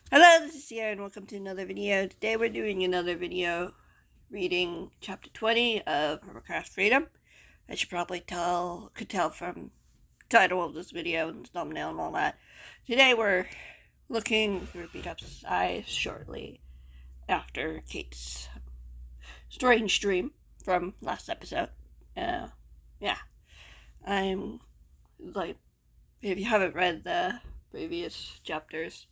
Hello, this is Sierra and welcome to another video. Today we're doing another video reading chapter 20 of Hermitcraft Freedom. As you probably could tell from the title of this video and the thumbnail and all that. Today we're looking through Bdubs' eyes shortly after Kate's strange dream from last episode. Yeah. I'm like, if you haven't read the previous chapters,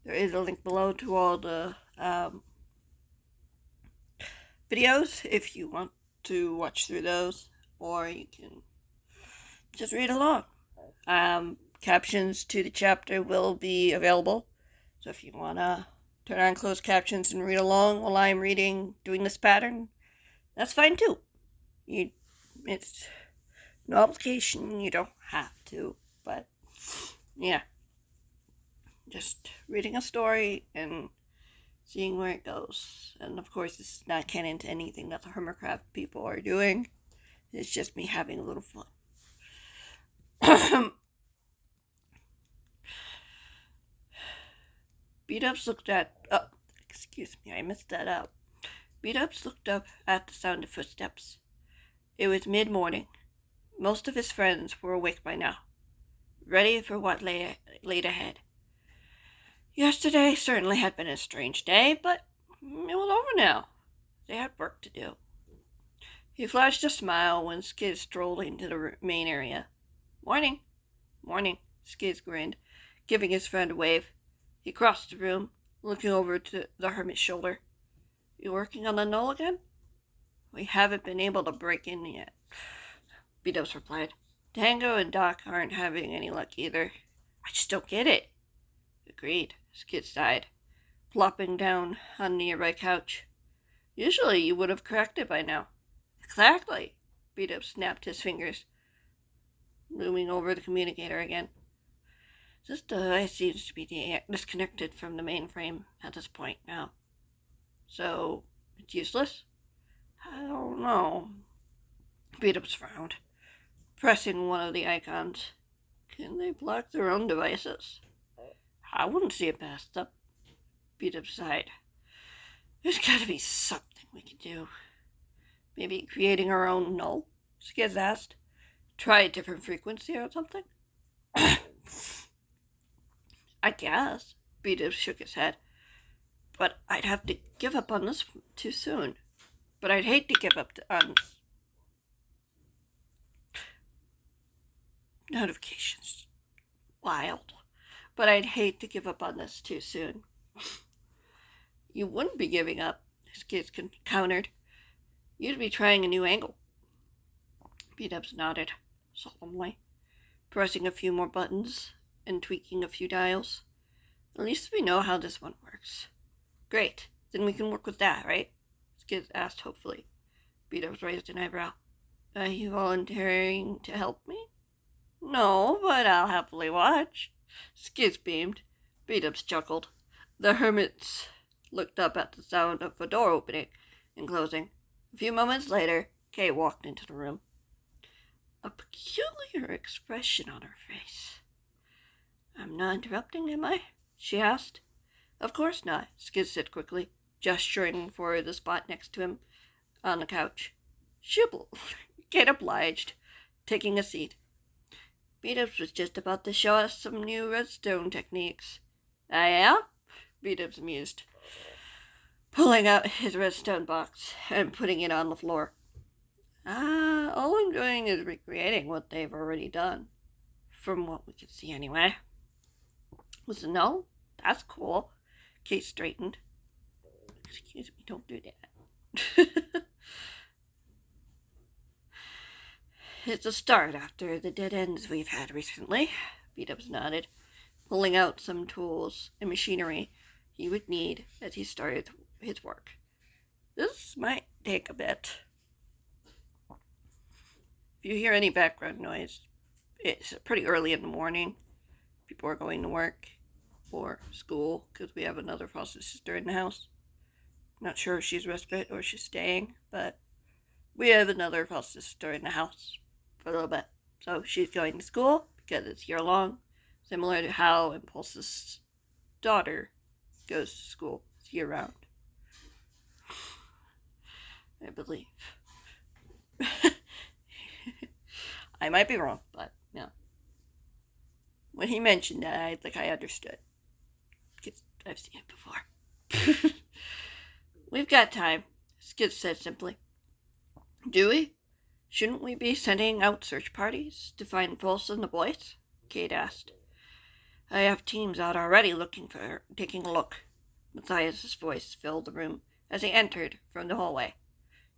there is a link below to all the videos if you want to watch through those, or you can just read along. Captions to the chapter will be available, so if you want to turn on closed captions and read along while I'm doing this pattern, that's fine too. It's no obligation, you don't have to, but yeah. Just reading a story and seeing where it goes. And of course, this is not canon to anything that the Hermitcraft people are doing. It's just me having a little fun. Bdubs looked at... Oh, excuse me, I messed that up. Bdubs looked up at the sound of footsteps. It was mid-morning. Most of his friends were awake by now, ready for what lay ahead. Yesterday certainly had been a strange day, but it was over now. They had work to do. He flashed a smile when Skiz strolled into the main area. Morning. Morning, Skiz grinned, giving his friend a wave. He crossed the room, looking over to the hermit's shoulder. You working on the null again? We haven't been able to break in yet, Bdubs replied. Tango and Doc aren't having any luck either. I just don't get it. Agreed, Skiz sighed, plopping down on the nearby couch. Usually you would have cracked it by now. Exactly, Bdubs snapped his fingers, moving over the communicator again. This device seems to be disconnected from the mainframe at this point now. So, it's useless? I don't know. Bdubs frowned, pressing one of the icons. Can they block their own devices? I wouldn't see it past them. Bdubs sighed. There's got to be something we can do. Maybe creating our own null? Skiz asked. Try a different frequency or something? I guess. Bdubs shook his head. But I'd have to give up on this too soon. But I'd hate to give up on notifications. Wild. But I'd hate to give up on this too soon. You wouldn't be giving up, Skiz countered. You'd be trying a new angle. Bdubs nodded solemnly, pressing a few more buttons and tweaking a few dials. At least we know how this one works. Great, then we can work with that, right? Skiz asked hopefully. Bdubs raised an eyebrow. Are you volunteering to help me? No, but I'll happily watch. Skiz beamed. Bdubs chuckled. The hermits looked up at the sound of a door opening and closing. A few moments later, Kate walked into the room. A peculiar expression on her face. I'm not interrupting, am I? She asked. Of course not, Skiz said quickly, gesturing for the spot next to him on the couch. Kate obliged, taking a seat. Bdubs was just about to show us some new redstone techniques. Ah, yeah? Bdubs mused, pulling out his redstone box and putting it on the floor. All I'm doing is recreating what they've already done, from what we could see anyway. Listen, no? That's cool. Kate straightened. Excuse me, don't do that. It's a start after the dead ends we've had recently, Bdubs nodded, pulling out some tools and machinery he would need as he started his work. This might take a bit. If you hear any background noise, it's pretty early in the morning. People are going to work or school because we have another foster sister in the house. Not sure if she's respite or she's staying, but we have another foster sister in the house for a little bit. So she's going to school because it's year long, similar to how Impulse's daughter goes to school year-round. I believe. I might be wrong, but yeah. When he mentioned that, I think I understood. Because I've seen it before. We've got time, Skid said simply. Do we? Shouldn't we be sending out search parties to find Pulse and the boys? Kate asked. I have teams out already looking for her, taking a look. Matthias's voice filled the room as he entered from the hallway.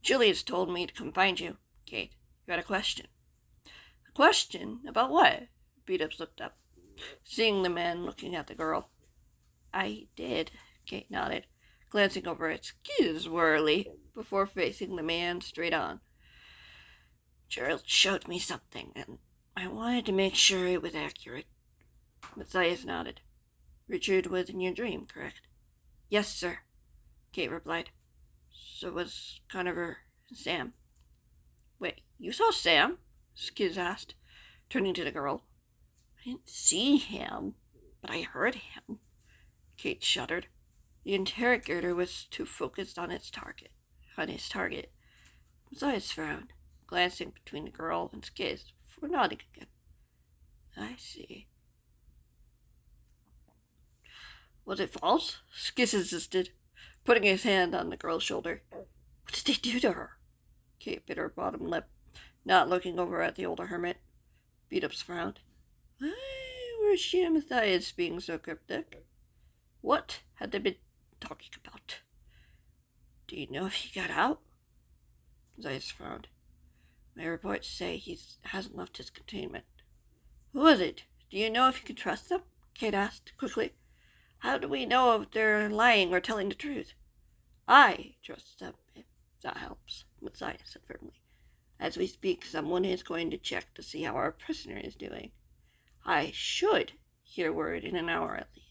Julius told me to come find you, Kate. You had a question. A question? About what? Bdubs looked up, seeing the man looking at the girl. I did, Kate nodded, glancing over at Skizz warily before facing the man straight on. Gerald showed me something, and I wanted to make sure it was accurate. Matthias nodded. Richard was in your dream, correct? Yes, sir, Kate replied. So was Conover and Sam. Wait, you saw Sam? Skizz asked, turning to the girl. I didn't see him, but I heard him. Kate shuddered. The interrogator was too focused on his target. Matthias frowned, glancing between the girl and Skizz before nodding again. I see. Was it false? Skizz insisted, putting his hand on the girl's shoulder. What did they do to her? Kate bit her bottom lip, not looking over at the older hermit. Bdubs frowned. Why were she and Matthias being so cryptic? What had they been talking about? Do you know if he got out? Matthias frowned. My reports say he hasn't left his containment. Who is it? Do you know if you can trust them? Kate asked quickly. How do we know if they're lying or telling the truth? I trust them, if that helps, Matthias said firmly. As we speak, someone is going to check to see how our prisoner is doing. I should hear word in an hour at least.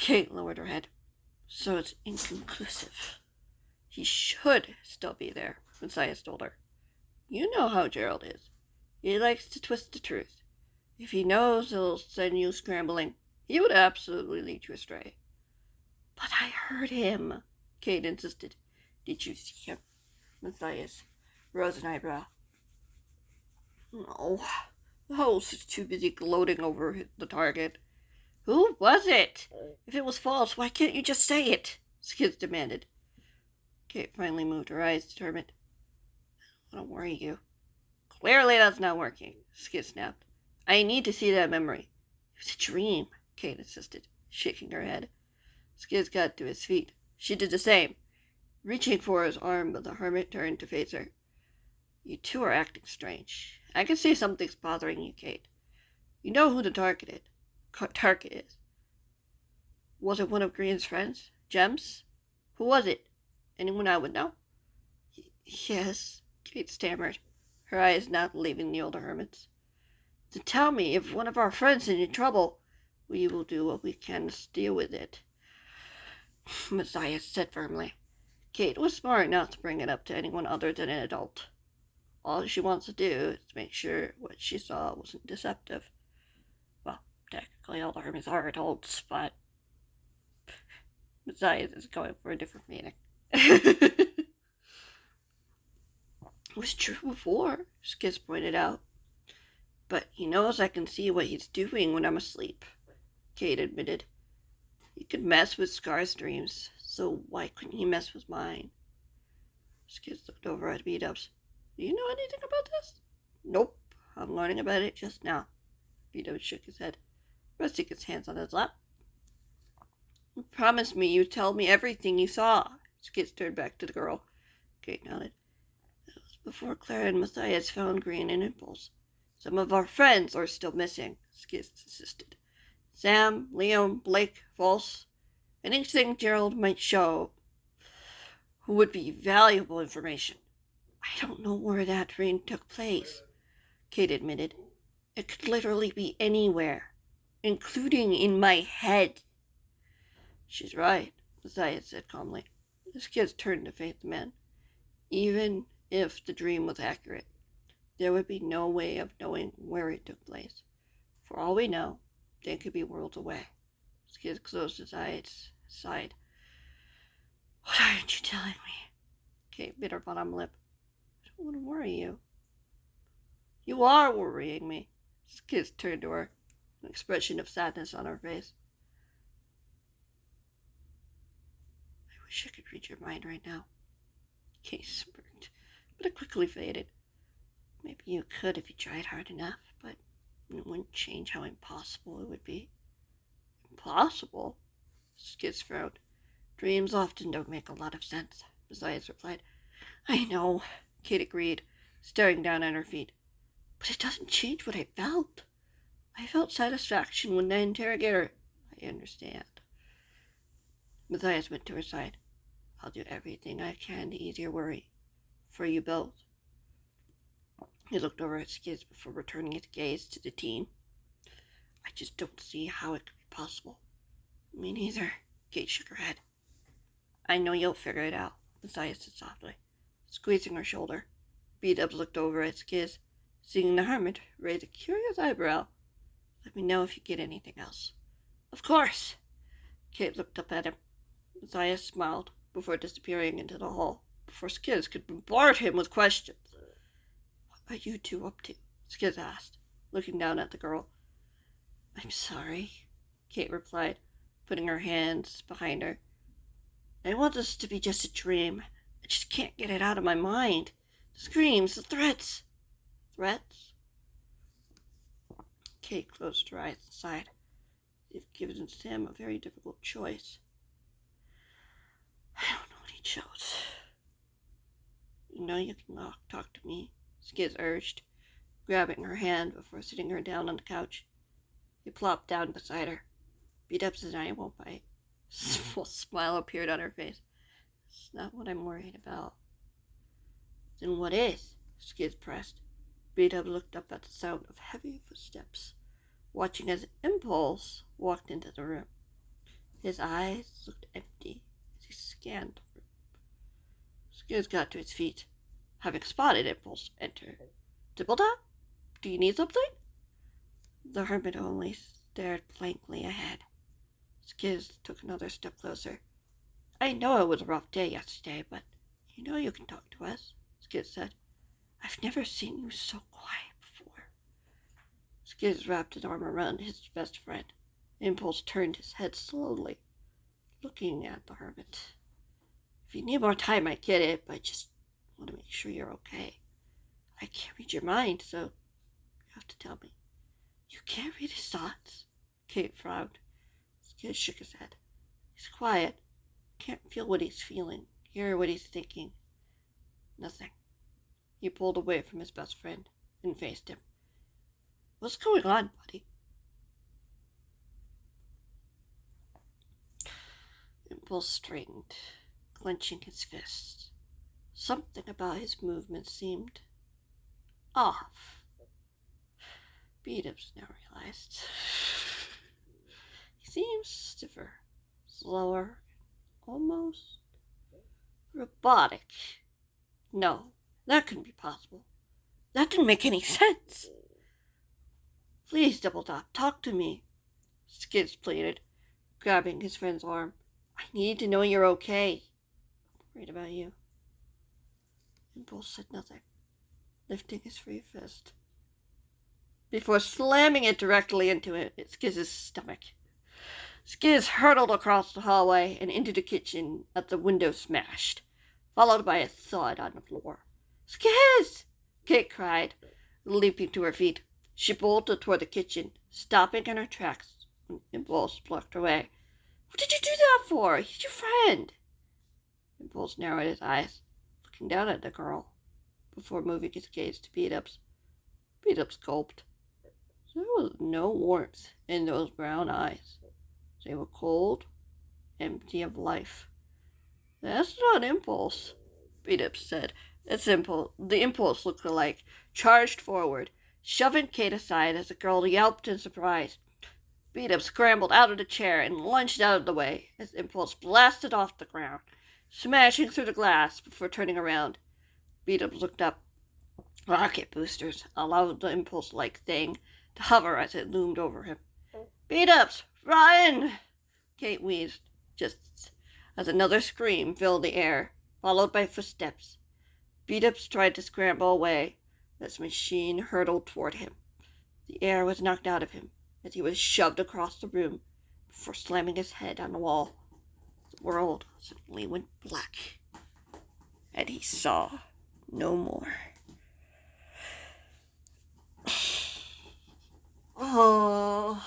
Kate lowered her head. So it's inconclusive. He should still be there, Matthias told her. You know how Gerald is. He likes to twist the truth. If he knows he'll send you scrambling, he would absolutely lead you astray. But I heard him, Kate insisted. Did you see him? Matthias rose an eyebrow. No, the host is too busy gloating over the target. Who was it? If it was false, why can't you just say it? Skizz demanded. Kate finally moved her eyes to Hermit. I don't worry you. Clearly that's not working, Skizz snapped. I need to see that memory. It was a dream, Kate insisted, shaking her head. Skizz got to his feet. She did the same, reaching for his arm, but the hermit turned to face her. You two are acting strange. I can see something's bothering you, Kate. You know who the target is. Was it one of Green's friends? Gems? Who was it? Anyone I would know? Yes, Kate stammered, her eyes not leaving the older hermit's. To tell me if one of our friends is in trouble, we will do what we can to deal with it, Matthias said firmly. Kate was smart not to bring it up to anyone other than an adult. All she wants to do is make sure what she saw wasn't deceptive. Well, technically all the hermits are adults, but Matthias is going for a different meaning. It was true before, Skizz pointed out. But he knows I can see what he's doing when I'm asleep, Kate admitted. He could mess with Scar's dreams, so why couldn't he mess with mine? Skizz looked over at Bdubs. Do you know anything about this? Nope, I'm learning about it just now. Bdubs shook his head, resting his hands on his lap. You promised me you'd tell me everything you saw. Skizz turned back to the girl. Kate nodded. That was before Clara and Matthias found Green and Impulse. Some of our friends are still missing, Skizz insisted. Sam, Liam, Blake, False, anything Gerald might show who would be valuable information. I don't know where that dream took place, Kate admitted. It could literally be anywhere, including in my head. She's right, Matthias said calmly. Skizz turned to face the man. Even if the dream was accurate, there would be no way of knowing where it took place. For all we know, they could be worlds away. Skids closed his eyes, sighed. What aren't you telling me? Kate bit her bottom lip. I don't want to worry you. You are worrying me. Skids turned to her, an expression of sadness on her face. I wish I could read your mind right now. Kate smirked, but it quickly faded. Maybe you could if you tried hard enough, but it wouldn't change how impossible it would be. Impossible? Skids frowned. Dreams often don't make a lot of sense, Matthias replied. I know, Kate agreed, staring down at her feet. But it doesn't change what I felt. I felt satisfaction when I interrogated her. I understand. Matthias went to her side. I'll do everything I can to ease your worry. For you both. He looked over at Skids before returning his gaze to the teen. I just don't see how it could be possible. Me neither. Kate shook her head. I know you'll figure it out, Matthias said softly, squeezing her shoulder. Bdubs looked over at Skids, seeing the hermit raise a curious eyebrow. Let me know if you get anything else. Of course. Kate looked up at him. Matthias smiled before disappearing into the hall, before Skids could bombard him with questions. What are you two up to? Skids asked, looking down at the girl. I'm sorry, Kate replied, putting her hands behind her. I want this to be just a dream. I just can't get it out of my mind. The screams, the threats. Threats? Kate closed her eyes and sighed. They've given Sam a very difficult choice. I don't know what he chose. You know you can talk to me, Skids urged, grabbing her hand before sitting her down on the couch. He plopped down beside her. Bdubs and I won't bite. A small smile appeared on her face. It's not what I'm worried about. Then what is? Skids pressed. Bdubs looked up at the sound of heavy footsteps, watching as Impulse walked into the room. His eyes looked empty as he scanned the room. Skids got to his feet, having spotted Impulse enter. Dibbletown? Do you need something? The hermit only stared blankly ahead. Skids took another step closer. I know it was a rough day yesterday, but you know you can talk to us, Skids said. I've never seen you so quiet before. Skids wrapped his arm around his best friend. Impulse turned his head slowly, looking at the hermit. If you need more time, I get it, but I just want to make sure you're okay. I can't read your mind, so you have to tell me. You can't read his thoughts? Kate frowned. Skids shook his head. He's quiet. Can't feel what he's feeling, hear what he's thinking. Nothing. He pulled away from his best friend and faced him. What's going on, buddy? Impulse straightened, clenching his fists. Something about his movements seemed off. Bdubs now realized. He seems stiffer, slower, almost robotic. No, that couldn't be possible. That didn't make any sense. Please, Doubletop, talk to me, Skids pleaded, grabbing his friend's arm. I need to know you're okay. I'm worried about you. Impulse said nothing, lifting his free fist before slamming it directly into Skids' stomach. Skids hurtled across the hallway and into the kitchen as the window smashed, followed by a thud on the floor. Skids! Kate cried, leaping to her feet. She bolted toward the kitchen, stopping in her tracks when Impulse blocked her way. What did you do that for? He's your friend. Impulse narrowed his eyes, looking down at the girl, before moving his gaze to Bdubs. Bdubs gulped. There was no warmth in those brown eyes. They were cold, empty of life. That's not Impulse, Bdubs said. The Impulse looked alike, charged forward, shoving Kate aside as the girl yelped in surprise. Bdubs scrambled out of the chair and lunged out of the way as Impulse blasted off the ground, smashing through the glass before turning around. Bdubs looked up. Rocket boosters allowed the Impulse-like thing to hover as it loomed over him. Bdubs, run! Kate wheezed, just as another scream filled the air, followed by footsteps. Bdubs tried to scramble away as the machine hurtled toward him. The air was knocked out of him as he was shoved across the room before slamming his head on the wall. The world suddenly went black, and he saw no more. Oh.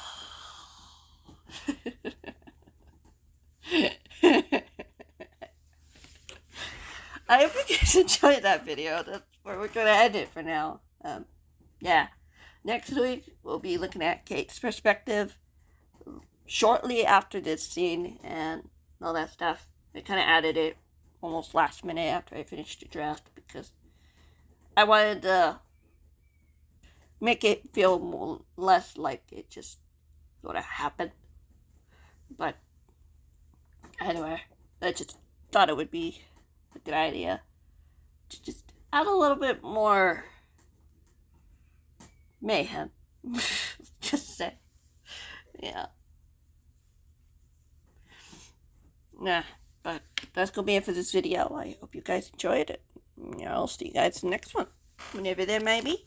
I hope you guys enjoyed that video. That's where we're going to end it for now. Yeah. Next week, we'll be looking at Kate's perspective shortly after this scene and all that stuff. I kind of added it almost last minute after I finished the draft because I wanted to make it feel less like it just sort of happened. But anyway, I just thought it would be a good idea to just add a little bit more mayhem. Just say. Yeah. Nah, but that's gonna be it for this video. I hope you guys enjoyed it. I'll see you guys in the next one. Whenever there may be.